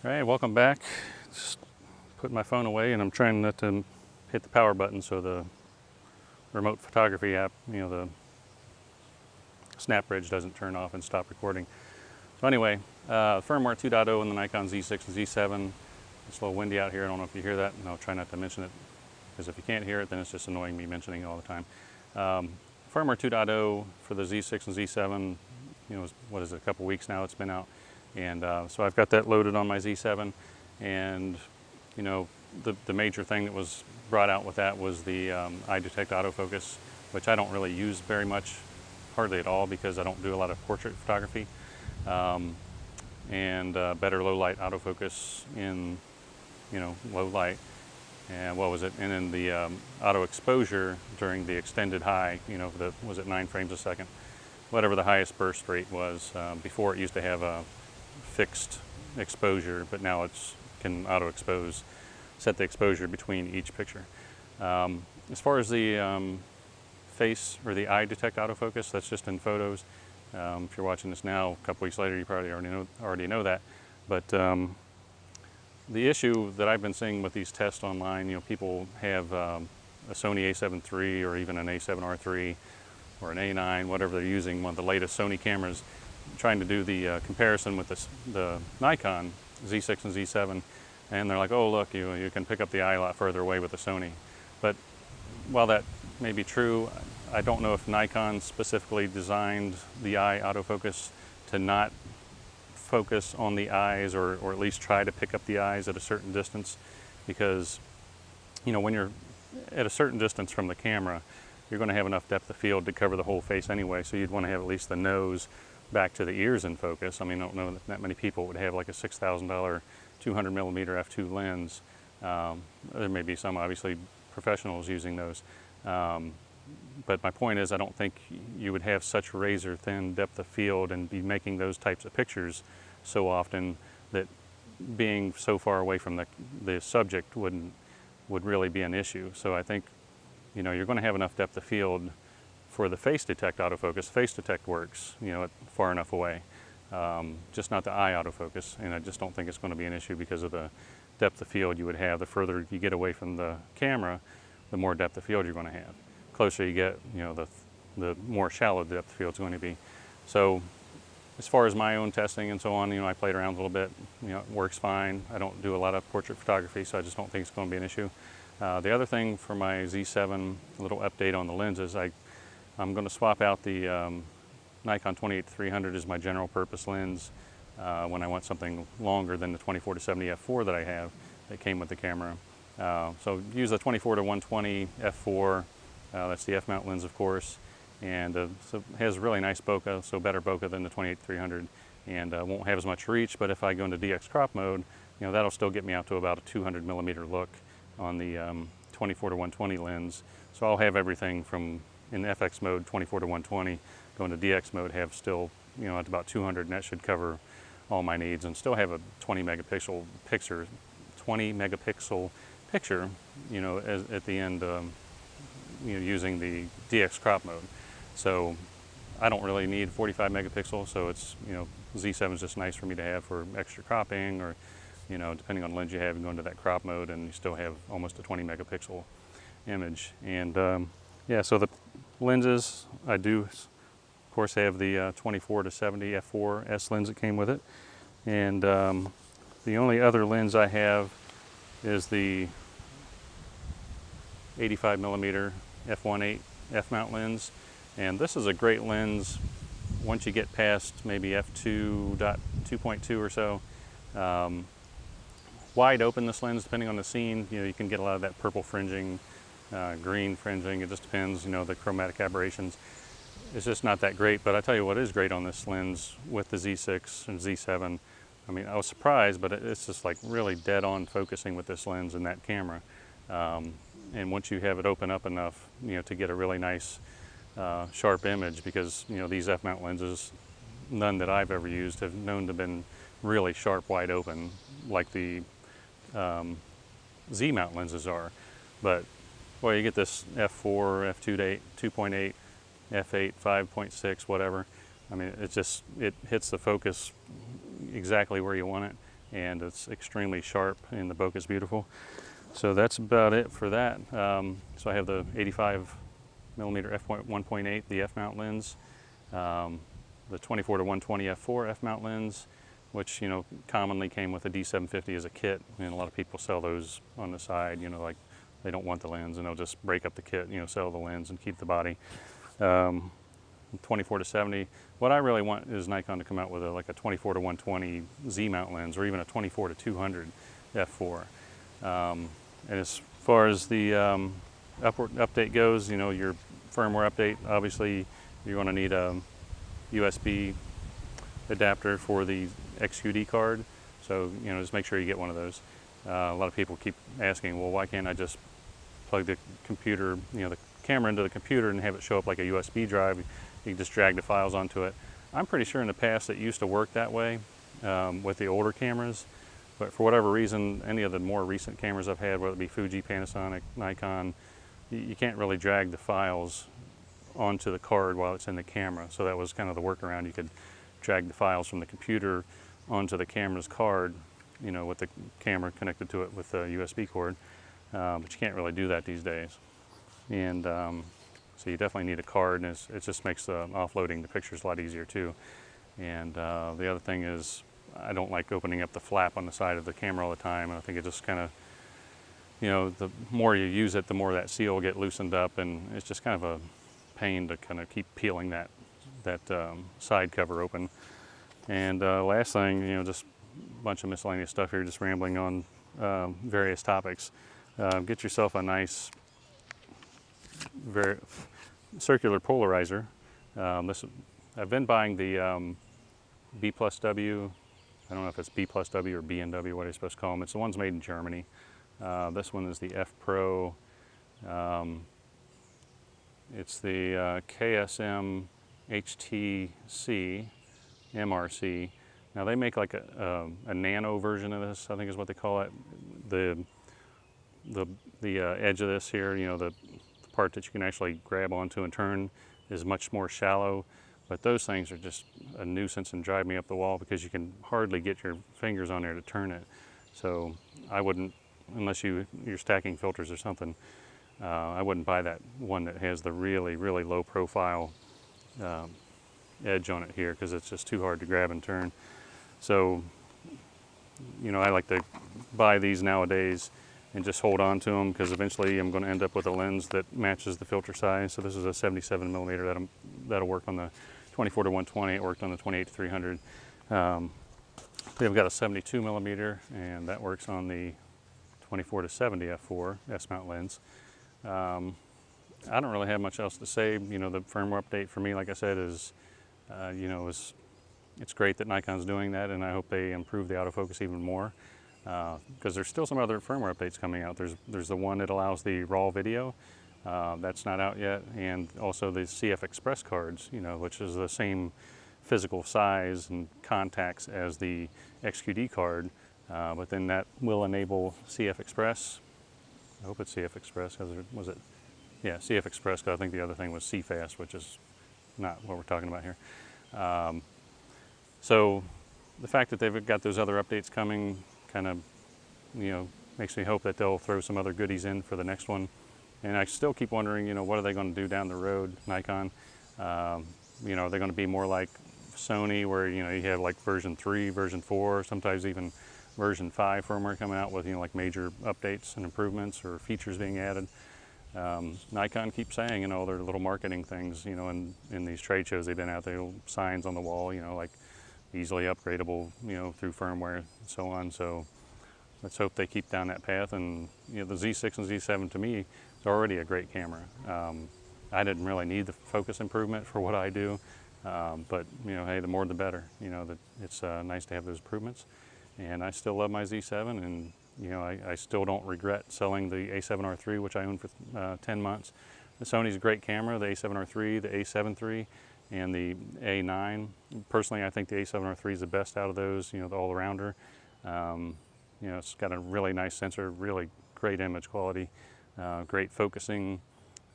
All right, welcome back. Just put my phone away and I'm trying not to hit the power button so the remote photography app, the snap bridge doesn't turn off and stop recording. So anyway, Firmware 2.0 in the Nikon Z6 and Z7. It's a little windy out here. I don't know if you hear that, and I'll try not to mention it, because if you can't hear it, then it's just annoying me mentioning it all the time. Firmware 2.0 for the Z6 and Z7, what is it, a couple weeks now it's been out. And so I've got that loaded on my Z7, and the major thing that was brought out with that was the eye detect autofocus, which I don't really use very much, hardly at all, because I don't do a lot of portrait photography, and better low light autofocus in low light, and what was it, and then the auto exposure during the extended high, was it 9 frames a second, whatever the highest burst rate was. Before it used to have a fixed exposure, but now it's can auto expose, set the exposure between each picture. As far as the face or the eye detect autofocus, that's just in photos. If you're watching this now, a couple weeks later, you probably already know that. But the issue that I've been seeing with these tests online, people have a Sony A7 III or even an A7R III or an A9, whatever they're using, one of the latest Sony cameras, trying to do the comparison with the Nikon Z6 and Z7, and they're like, oh look, you can pick up the eye a lot further away with the Sony. But while that may be true, I don't know if Nikon specifically designed the eye autofocus to not focus on the eyes, or at least try to pick up the eyes at a certain distance, because when you're at a certain distance from the camera, you're going to have enough depth of field to cover the whole face anyway, so you'd want to have at least the nose back to the ears in focus. I mean, I don't know that many people would have like a $6,000 200mm f2 lens. There may be some, obviously, professionals using those. But my point is, I don't think you would have such razor thin depth of field and be making those types of pictures so often that being so far away from the subject would really be an issue. So I think you're going to have enough depth of field for the face detect autofocus. Face detect works, far enough away, just not the eye autofocus. And I just don't think it's going to be an issue because of the depth of field you would have. The further you get away from the camera, the more depth of field you're going to have. Closer you get, the more shallow the depth of field is going to be. So as far as my own testing and so on, I played around a little bit. It works fine. I don't do a lot of portrait photography, so I just don't think it's going to be an issue. The other thing for my Z7, a little update on the lenses, I'm going to swap out the Nikon 28-300 as my general purpose lens when I want something longer than the 24-70 f4 that I have that came with the camera. So use the 24-120 f4, that's the f-mount lens, of course, and so it has really nice bokeh, so better bokeh than the 28-300, and won't have as much reach, but if I go into DX crop mode, that'll still get me out to about a 200mm look on the 24-120 lens. So I'll have everything from, in FX mode, 24-120, going to DX mode, have still, at about 200, and that should cover all my needs, and still have a 20 megapixel picture, at the end, using the DX crop mode. So I don't really need 45 megapixel, so it's, Z7 is just nice for me to have for extra cropping, or, depending on the lens you have, you go into that crop mode and you still have almost a 20 megapixel image. And yeah, so the lenses, I do, of course, have the 24-70 f4 S lens that came with it. And the only other lens I have is the 85mm f1.8 f-mount lens, and this is a great lens once you get past maybe f2.2 or so. Wide open, this lens, depending on the scene, you can get a lot of that purple fringing, green fringing. It just depends, the chromatic aberrations. It's just not that great. But I tell you what is great on this lens with the Z6 and Z7. I mean, I was surprised, but it's just like really dead on focusing with this lens and that camera. And once you have it open up enough, to get a really nice sharp image, because these f-mount lenses, none that I've ever used, have known to have been really sharp wide open like the Z-mount lenses are. But boy, you get this f4, f2.8, f8, 5.6, whatever. I mean, it hits the focus exactly where you want it. and it's extremely sharp, and the bokeh is beautiful. So that's about it for that. So I have the 85 millimeter f1.8, the f-mount lens, the 24 to 120 f4 f-mount lens, which commonly came with a D750 as a kit, and a lot of people sell those on the side. Like they don't want the lens, and they'll just break up the kit, sell the lens and keep the body. 24 to 70. What I really want is Nikon to come out with like a 24 to 120 Z-mount lens, or even a 24 to 200 f4. And as far as the update goes, your firmware update, obviously you're going to need a USB adapter for the XQD card. So, just make sure you get one of those. A lot of people keep asking, well, why can't I just plug the computer, the camera into the computer and have it show up like a USB drive? You can just drag the files onto it. I'm pretty sure in the past it used to work that way with the older cameras. But for whatever reason, any of the more recent cameras I've had, whether it be Fuji, Panasonic, Nikon, you can't really drag the files onto the card while it's in the camera. So that was kind of the workaround. You could drag the files from the computer onto the camera's card, with the camera connected to it with a USB cord. But you can't really do that these days. And so you definitely need a card, and it just makes offloading the pictures a lot easier too. And the other thing is, I don't like opening up the flap on the side of the camera all the time. I think it just kind of, the more you use it, the more that seal will get loosened up, and it's just kind of a pain to kind of keep peeling that side cover open. And last thing, just a bunch of miscellaneous stuff here, just rambling on various topics. Get yourself a nice, very circular polarizer. I've been buying the B+W. I don't know if it's B+W or B&W, what are you supposed to call them. It's the ones made in Germany. This one is the F Pro. It's the KSM HTC MRC. Now they make like a nano version of this, I think is what they call it. The edge of this here, the part that you can actually grab onto and turn, is much more shallow. But those things are just a nuisance and drive me up the wall because you can hardly get your fingers on there to turn it. So I wouldn't, unless you're stacking filters or something, I wouldn't buy that one that has the really, really low profile edge on it here, because it's just too hard to grab and turn. So, I like to buy these nowadays and just hold on to them, because eventually I'm going to end up with a lens that matches the filter size. So this is a 77 millimeter that'll work on the 24 to 120. It worked on the 28 to 300. We've got a 72 millimeter, and that works on the 24 to 70 f4 S-mount lens. I don't really have much else to say. The firmware update for me, like I said, is, it's great that Nikon's doing that, and I hope they improve the autofocus even more. Because there's still some other firmware updates coming out. There's the one that allows the RAW video. That's not out yet, and also the CF Express cards, which is the same physical size and contacts as the XQD card, but then that will enable CF Express. I hope it's CF Express, because was it? Yeah, CF Express, because I think the other thing was CFast, which is not what we're talking about here. So the fact that they've got those other updates coming kind of, makes me hope that they'll throw some other goodies in for the next one. And I still keep wondering, what are they going to do down the road, Nikon? Are they going to be more like Sony, where, you have like version 3, version 4, sometimes even version 5 firmware coming out with, like major updates and improvements or features being added? Nikon keeps saying, their little marketing things, in these trade shows they've been out there, signs on the wall, like easily upgradable, through firmware and so on. So let's hope they keep down that path. And the Z6 and Z7 to me is already a great camera. I didn't really need the focus improvement for what I do, but hey, the more the better. It's nice to have those improvements. And I still love my Z7, and I still don't regret selling the A7R III, which I owned for 10 months. The Sony's a great camera, the A7R III, the A7 III, and the A9. Personally, I think the A7R III is the best out of those, the all-arounder. It's got a really nice sensor, really great image quality, great focusing.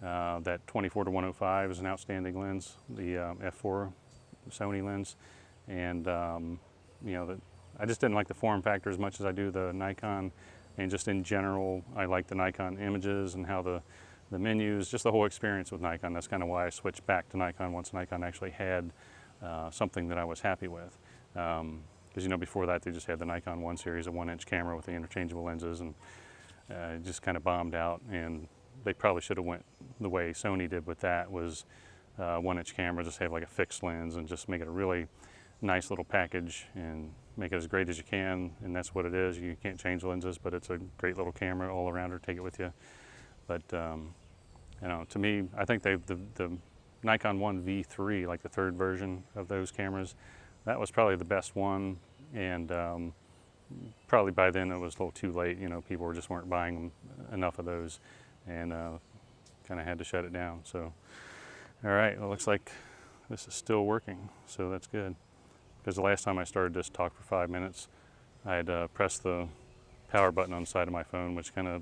That 24 to 105 is an outstanding lens, the f4 Sony lens. And, I just didn't like the form factor as much as I do the Nikon, and just in general, I like the Nikon images and how the menus, just the whole experience with Nikon. That's kind of why I switched back to Nikon once Nikon actually had something that I was happy with. Because before that they just had the Nikon 1 series, a 1-inch camera with the interchangeable lenses, and it just kind of bombed out. And they probably should have went the way Sony did with that, was 1-inch camera, just have like a fixed lens and just make it a really nice little package and make it as great as you can. And that's what it is. You can't change lenses, but it's a great little camera all around, or take it with you. But to me, I think the Nikon 1 V3, like the third version of those cameras, that was probably the best one. And probably by then it was a little too late. People just weren't buying enough of those, and kind of had to shut it down. So, all right, well, it looks like this is still working, so that's good. Because the last time I started this talk for 5 minutes, I had pressed the power button on the side of my phone, which kind of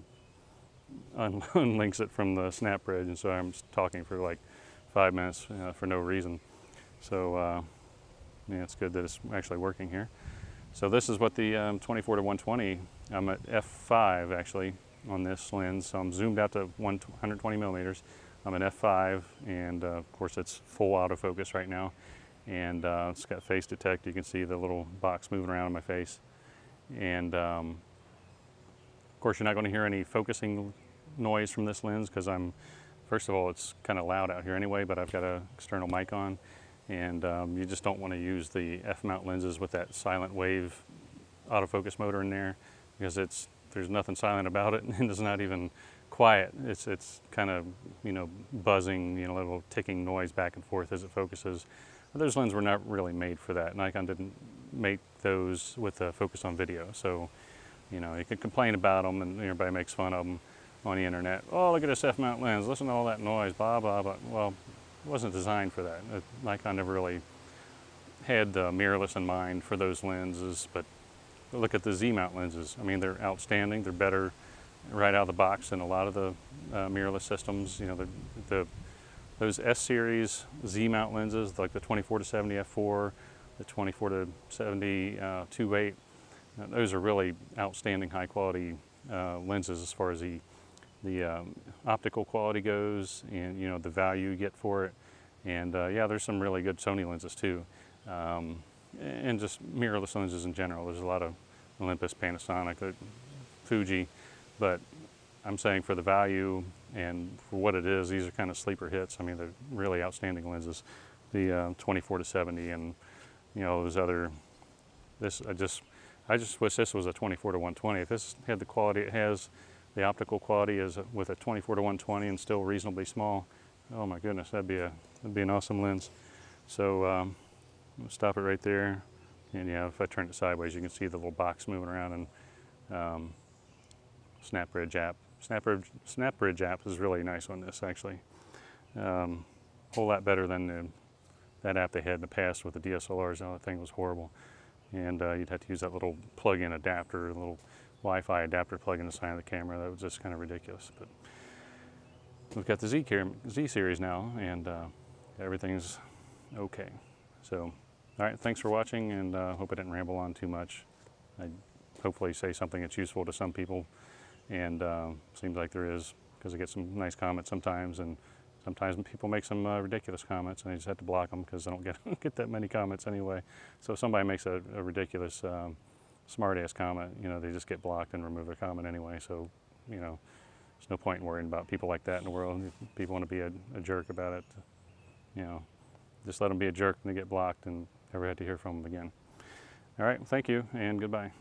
unlinks it from the snap bridge, and so I'm just talking for like 5 minutes for no reason. So yeah, it's good that it's actually working here. So this is what the 24-120, I'm at f5 actually on this lens. So I'm zoomed out to 120 millimeters. I'm at f5, and of course it's full autofocus right now. And it's got face detect. You can see the little box moving around in my face. And of course you're not going to hear any focusing noise from this lens, because first of all, it's kind of loud out here anyway, but I've got an external mic on. And you just don't want to use the F-mount lenses with that silent wave autofocus motor in there, because there's nothing silent about it, and it's not even quiet. It's kind of buzzing, a little ticking noise back and forth as it focuses. But those lenses were not really made for that. Nikon didn't make those with a focus on video, so you can complain about them, and everybody makes fun of them on the internet. Oh, look at this F-mount lens, listen to all that noise, blah blah blah. Well, it wasn't designed for that. Nikon never really had the mirrorless in mind for those lenses. But look at the Z-mount lenses. I mean, they're outstanding. They're better right out of the box than a lot of the mirrorless systems. Those S-series Z-mount lenses, like the 24-70 f4, the 24-70 2.8, those are really outstanding, high-quality lenses as far as the optical quality goes, and the value you get for it. And yeah, there's some really good Sony lenses too, and just mirrorless lenses in general. There's a lot of Olympus, Panasonic, Fuji, but I'm saying for the value and for what it is, these are kind of sleeper hits. I mean, they're really outstanding lenses. The 24-70 and those other. I just wish this was a 24-120. If this had the quality it has, the optical quality is with a 24-120 and still reasonably small, oh my goodness, that'd be an awesome lens. So I'll stop it right there. And yeah, if I turn it sideways, you can see the little box moving around, and snap bridge app. Snap bridge app is really nice on this actually. Whole lot better than that app they had in the past with the DSLRs. That thing was horrible. And you'd have to use that little plug-in adapter, a little Wi-Fi adapter plug in the side of the camera. That was just kind of ridiculous. But we've got the Z series now, and everything's okay. So, all right, thanks for watching, and hope I didn't ramble on too much. I hopefully say something that's useful to some people, and seems like there is, because I get some nice comments sometimes, and sometimes people make some ridiculous comments, and I just have to block them because I don't get that many comments anyway. So if somebody makes a ridiculous smart-ass comment, they just get blocked and remove their comment anyway. So, there's no point in worrying about people like that in the world. If people want to be a jerk about it, just let them be a jerk and they get blocked and never had to hear from them again. All right, thank you and goodbye.